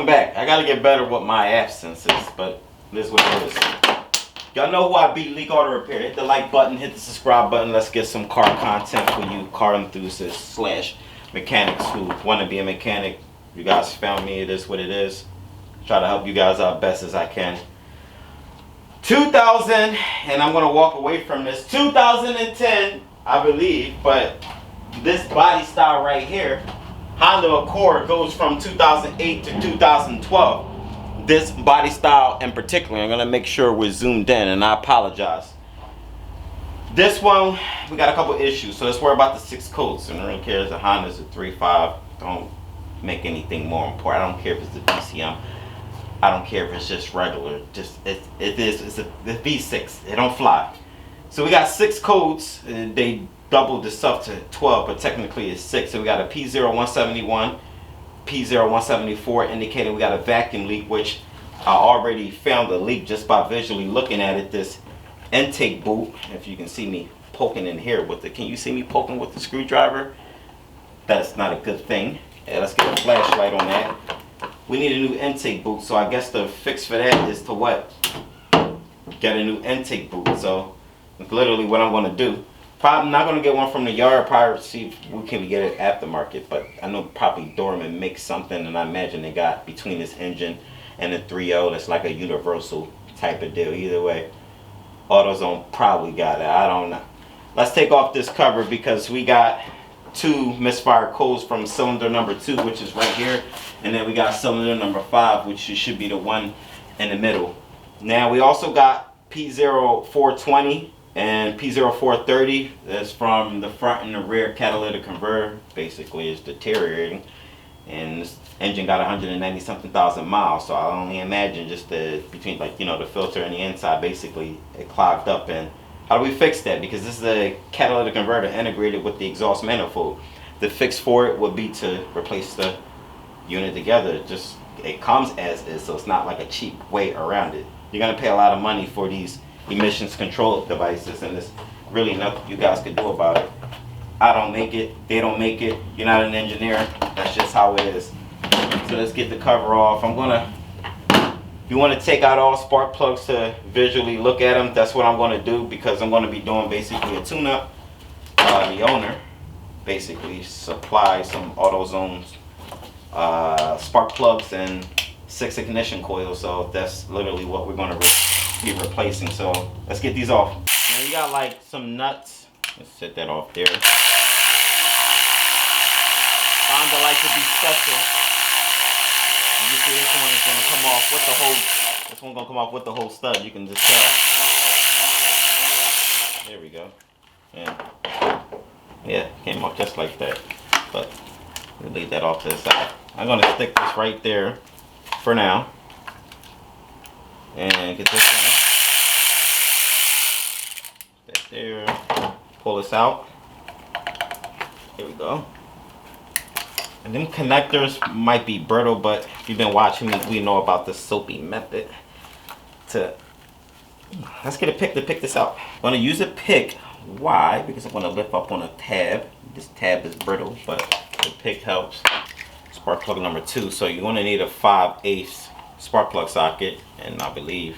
welcome back. I gotta get better with my absences, but this is what it is. Y'all know who I beat, Leekautorepair. Hit the like button, hit the subscribe button. Let's get some car content for you car enthusiasts slash mechanics who want to be a mechanic. You guys found me, it is what it is. Try to help you guys out best as I can. 2000, and I'm gonna walk away from this. 2010, I believe, but this body style right here, Honda Accord, goes from 2008 to 2012. This body style in particular, I'm gonna make sure we're zoomed in, and I apologize. This one, we got a couple issues, so let's worry about the 6 coats. And I don't care if the Honda's a 3.5, don't make anything more important. I don't care if it's the DCM. I don't care if it's just regular. Just it's a V6. It don't fly. So we got 6 codes. They doubled this up to 12, but technically it's 6. So we got a P0171, P0174 indicating we got a vacuum leak, which I already found the leak just by visually looking at it. This intake boot, if you can see me poking in here with it. Can you see me poking with the screwdriver? That's not a good thing. Yeah, let's get a flashlight on that. We need a new intake boot, so I guess the fix for that is to what? Get a new intake boot. So that's literally what I'm going to do. Probably not going to get one from the yard. Probably see if we can get it aftermarket, but I know probably Dorman makes something, and I imagine they got between this engine and the 3.0 that's like a universal type of deal. Either way, AutoZone probably got it. I don't know. Let's take off this cover because we got 2 misfire codes from cylinder number 2, which is right here, and then we got cylinder number 5, which should be the one in the middle. Now we also got P0420 and P0430. That's from the front and the rear catalytic converter. Basically it's deteriorating, and this engine got 190 something thousand miles, so I only imagine just the between, like, you know, the filter and the inside, basically it clogged up. And how do we fix that? Because this is a catalytic converter integrated with the exhaust manifold. The fix for it would be to replace the unit together. Just it comes as is, so it's not like a cheap way around it. You're gonna pay a lot of money for these emissions control devices, and there's really nothing you guys can do about it. I don't make it, they don't make it. You're not an engineer. That's just how it is. So let's get the cover off. You want to take out all spark plugs to visually look at them. That's what I'm going to do, because I'm going to be doing basically a tune-up. The owner basically supplies some AutoZone's spark plugs and 6 ignition coils. So that's literally what we're going to be replacing. So let's get these off. Now you got like some nuts. Let's set that off there. Honda like to be special. You see this one is going to come off with the whole, this one going to come off with the whole stud. You can just tell. There we go. Yeah, came off just like that. But we'll leave that off to the side. I'm going to stick this right there for now. And get this one. That there. Pull this out. Here we go. And them connectors might be brittle, but if you've been watching me, we know about the soapy method. Let's get a pick to pick this out. I'm going to use a pick. Why? Because I'm going to lift up on a tab. This tab is brittle, but the pick helps. Spark plug number 2. So you're going to need a 5/8 spark plug socket, and I believe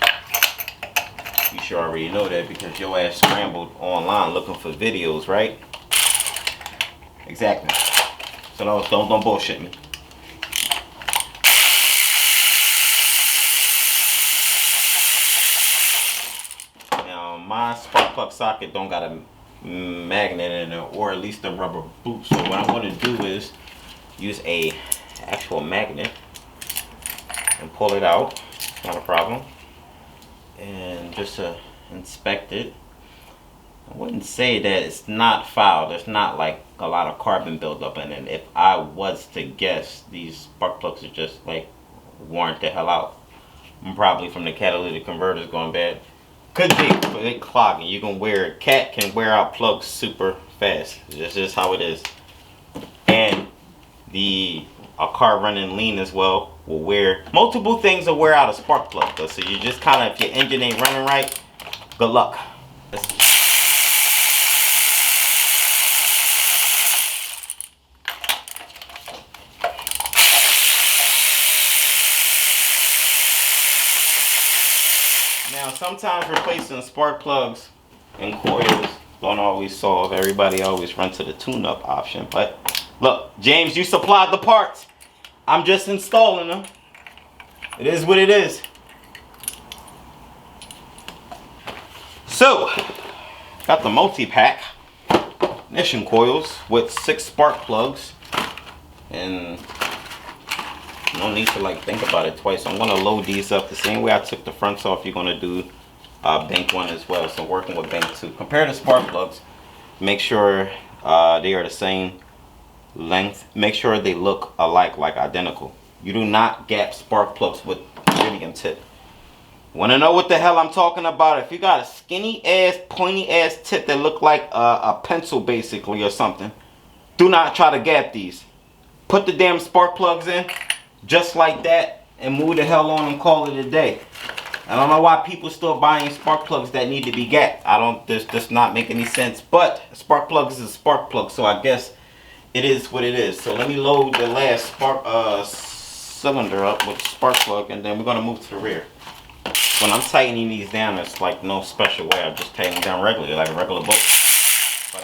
you should already know that because your ass scrambled online looking for videos, right? Exactly. So don't bullshit me. Now my spark plug socket don't got a magnet in it, or at least a rubber boot. So what I'm going to do is use a actual magnet and pull it out. Not a problem. And just to inspect it. I wouldn't say that it's not foul. There's not like a lot of carbon buildup in it. If I was to guess, these spark plugs are just like worn the hell out. Probably from the catalytic converters going bad. Could be, but it clogging. You can wear, cat can wear out plugs super fast. That's just how it is. And a car running lean as well will wear, multiple things will wear out a spark plug though. So you just kind of, if your engine ain't running right, good luck. sometimes replacing spark plugs and coils don't always solve. Everybody always run to the tune-up option. But look, James, you supplied the parts. I'm just installing them. It is what it is. So, got the multi-pack ignition coils with 6 spark plugs. And no need to like think about it twice. I'm gonna load these up the same way I took the fronts off. You're gonna do bank 1 as well. So working with bank 2. Compare the spark plugs. Make sure they are the same length. Make sure they look alike, like identical. You do not gap spark plugs with iridium tip. Want to know what the hell I'm talking about? If you got a skinny ass, pointy ass tip that look like a pencil basically or something, do not try to gap these. Put the damn spark plugs in just like that and move the hell on and call it a day. I don't know why people still buying spark plugs that need to be gapped. This does not make any sense. But spark plug is a spark plug, so I guess it is what it is. So let me load the last spark cylinder up with the spark plug, and then we're gonna move to the rear. When I'm tightening these down, it's like no special way. I just tighten them down regularly, like a regular bolt. But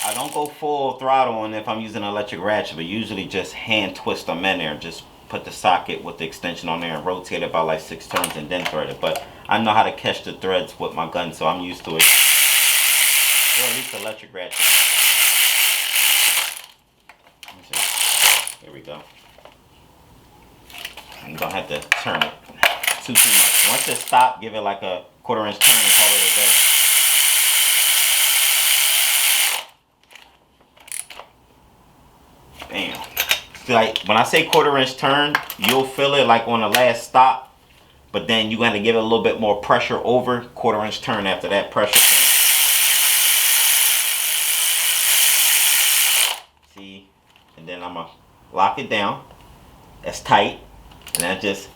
I don't go full throttle on if I'm using an electric ratchet, but usually just hand twist them in there. Just put the socket with the extension on there and rotate it about like 6 turns and then thread it. But I know how to catch the threads with my gun, so I'm used to it. Or at least electric ratchet. Let me see. Here we go. You don't have to turn it too much. Once it stops, give it like a 1/4 inch turn and call it a day. Bam. Like when I say 1/4 inch turn, you'll feel it like on the last stop, but then you got to give it a little bit more pressure over 1/4 inch turn after that pressure. See, and then I'm gonna lock it down. That's tight, and that just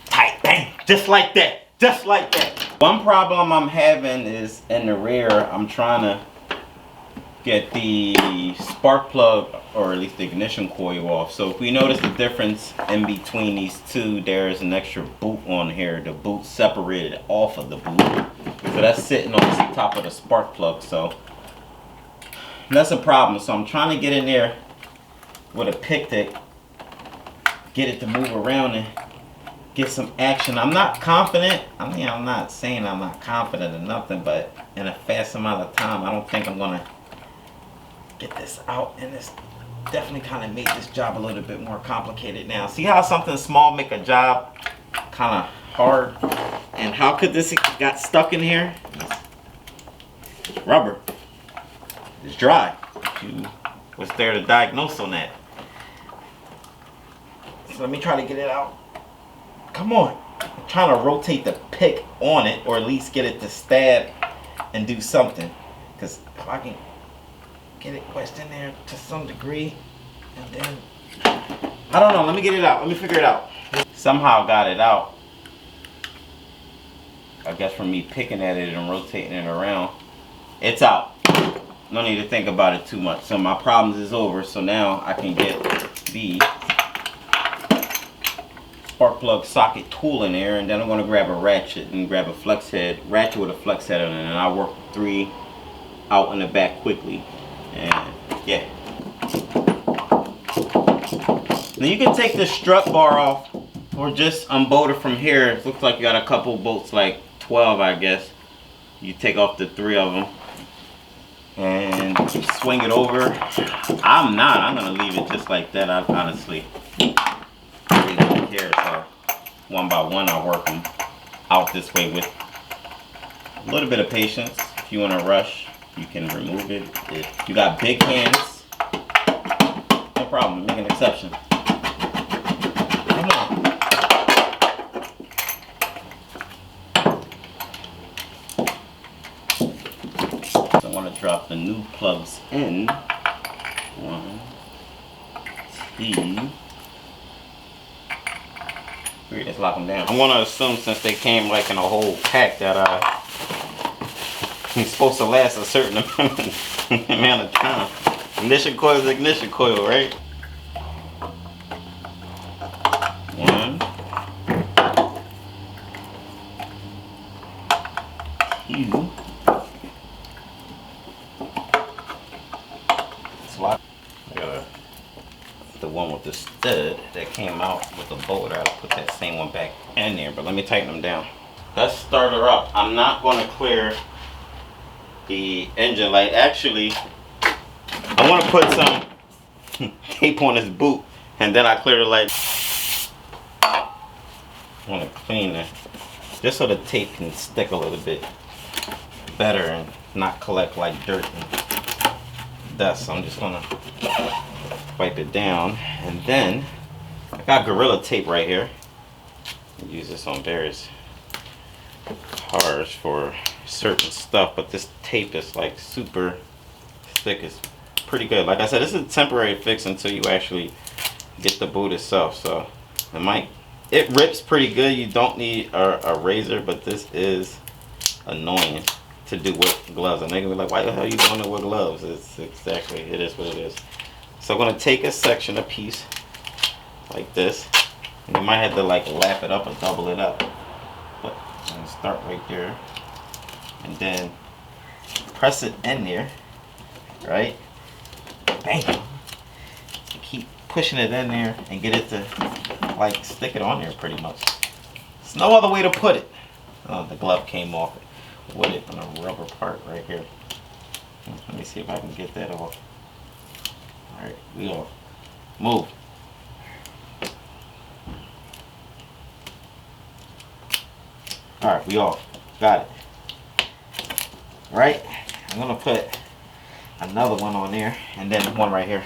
tight, bang, just like that, just like that. One problem I'm having is in the rear. I'm trying to get the spark plug, or at least the ignition coil, off. So if we notice the difference in between these two, there's an extra boot on here. The boot separated off of the boot, so that's sitting on the top of the spark plug. So that's a problem. So I'm trying to get in there with a pick to get it to move around and get some action. I'm not confident. I mean, I'm not saying I'm not confident in nothing, but in a fast amount of time, I don't think I'm gonna get this out. And it's definitely kind of made this job a little bit more complicated now. See how something small make a job kind of hard? And how could this got stuck in here? It's rubber. It's dry. You was there to diagnose on that. So let me try to get it out. Come on. I'm trying to rotate the pick on it, or at least get it to stab and do something. Because if I can get it wedged in there to some degree, and then I don't know, let me get it out, let me figure it out. Somehow got it out, I guess from me picking at it and rotating it around. It's out. No need to think about it too much. So my problems is over. So now I can get the spark plug socket tool in there, and then I'm going to grab a ratchet and grab a flex head, ratchet with a flex head on it, and I'll work 3 out in the back quickly. And yeah. Now you can take the strut bar off, or just unbolt it from here. It looks like you got a couple bolts, like 12 I guess. You take off the 3 of them and swing it over. I'm gonna leave it just like that. I honestly really don't care. So one by one I work them out this way with a little bit of patience. If you want to rush, you can remove it. If you got big hands, no problem, make an exception. Come on. So I want to drop the new plugs in. 1, 2, 3. Let's lock them down. I'm going to assume, since they came like in a whole pack, that it's supposed to last a certain amount of time. Ignition coil is ignition coil, right? 1, with the stud that came out with the bolt. I'll put that same one back in there, but let me tighten them down. Let's start her up. I'm not going to clear the engine light. Actually, I want to put some tape on this boot and then I clear the light. I want to clean it just so the tape can stick a little bit better and not collect like dirt and dust. So I'm just going to wipe it down, and then I got Gorilla tape right here. I use this on various cars for certain stuff, but this tape is like super thick. It's pretty good. Like I said, this is a temporary fix until you actually get the boot itself. So it rips pretty good. You don't need a razor, but this is annoying to do with gloves. And they're gonna be like, why the hell are you doing it with gloves? It's exactly, it is what it is. So I'm gonna take a section, a piece like this. And you might have to like lap it up or double it up. But I'm gonna start right there. And then press it in there, right? Bam! Keep pushing it in there and get it to like stick it on there pretty much. There's no other way to put it. Oh, the glove came off with it on a rubber part right here. Let me see if I can get that off. Alright, we off. Move. Alright, we off. Got it. Right? I'm gonna put another one on there and then one right here.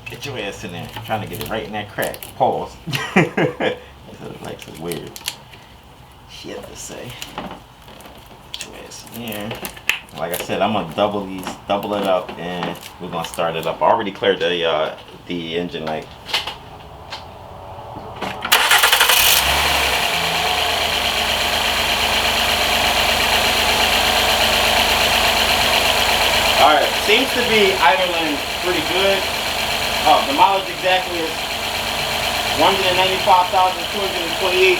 Get your ass in there. I'm trying to get it right in that crack. Pause. It likes it weird. Shit to say. Get your ass in there. Like I said, I'm gonna double it up, and we're gonna start it up. I already cleared the engine light. Alright, seems to be idling pretty good. Oh, the mileage exactly is 195,228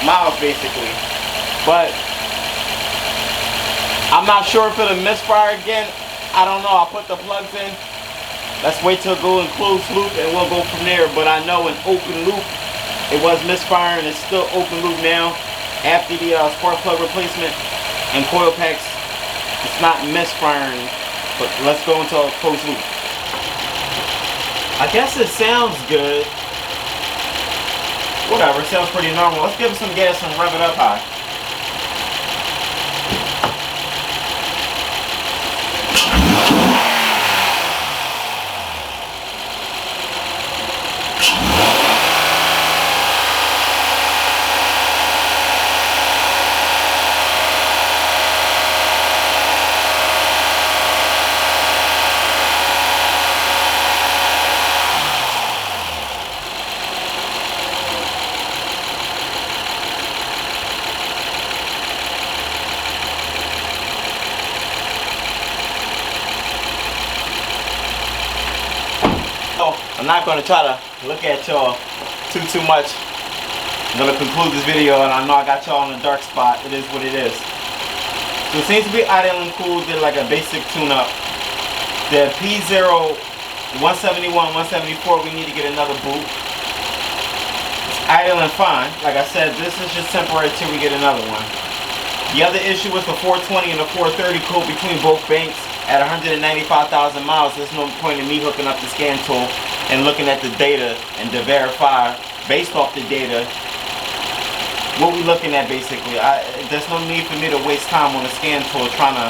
miles basically. But I'm not sure if it'll misfire again. I don't know. I'll put the plugs in. Let's wait till it goes in closed loop and we'll go from there. But I know in open loop it was misfiring. It's still open loop now. After the spark plug replacement and coil packs, it's not misfiring. But let's go into a closed loop. I guess it sounds good. Whatever, it sounds pretty normal. Let's give it some gas and rev it up high. I'm not going to try to look at y'all too much. I'm going to conclude this video, and I know I got y'all in a dark spot. It is what it is. So it seems to be idling cool. Did like a basic tune-up. The P0 171, 174, we need to get another boot. It's idling fine. Like I said, this is just temporary till we get another one. The other issue was the 420 and the 430 code between both banks. At 195,000 miles, there's no point in me hooking up the scan tool and looking at the data and to verify based off the data what we looking at basically. There's no need for me to waste time on a scan tool trying to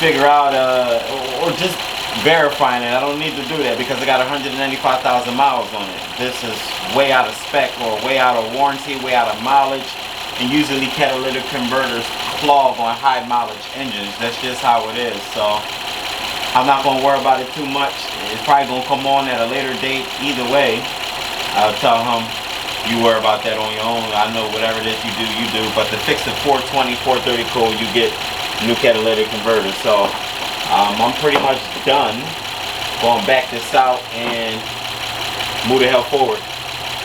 figure out or just verifying it. I don't need to do that because I got 195,000 miles on it. This is way out of spec or way out of warranty, way out of mileage. And usually catalytic converters clog on high mileage engines. That's just how it is. So I'm not going to worry about it too much. It's probably going to come on at a later date. Either way, I'll tell him you worry about that on your own. I know whatever it is you do, you do. But to fix the 420, 430 code, you get new catalytic converters. So I'm pretty much done. Going to back this out and move the hell forward.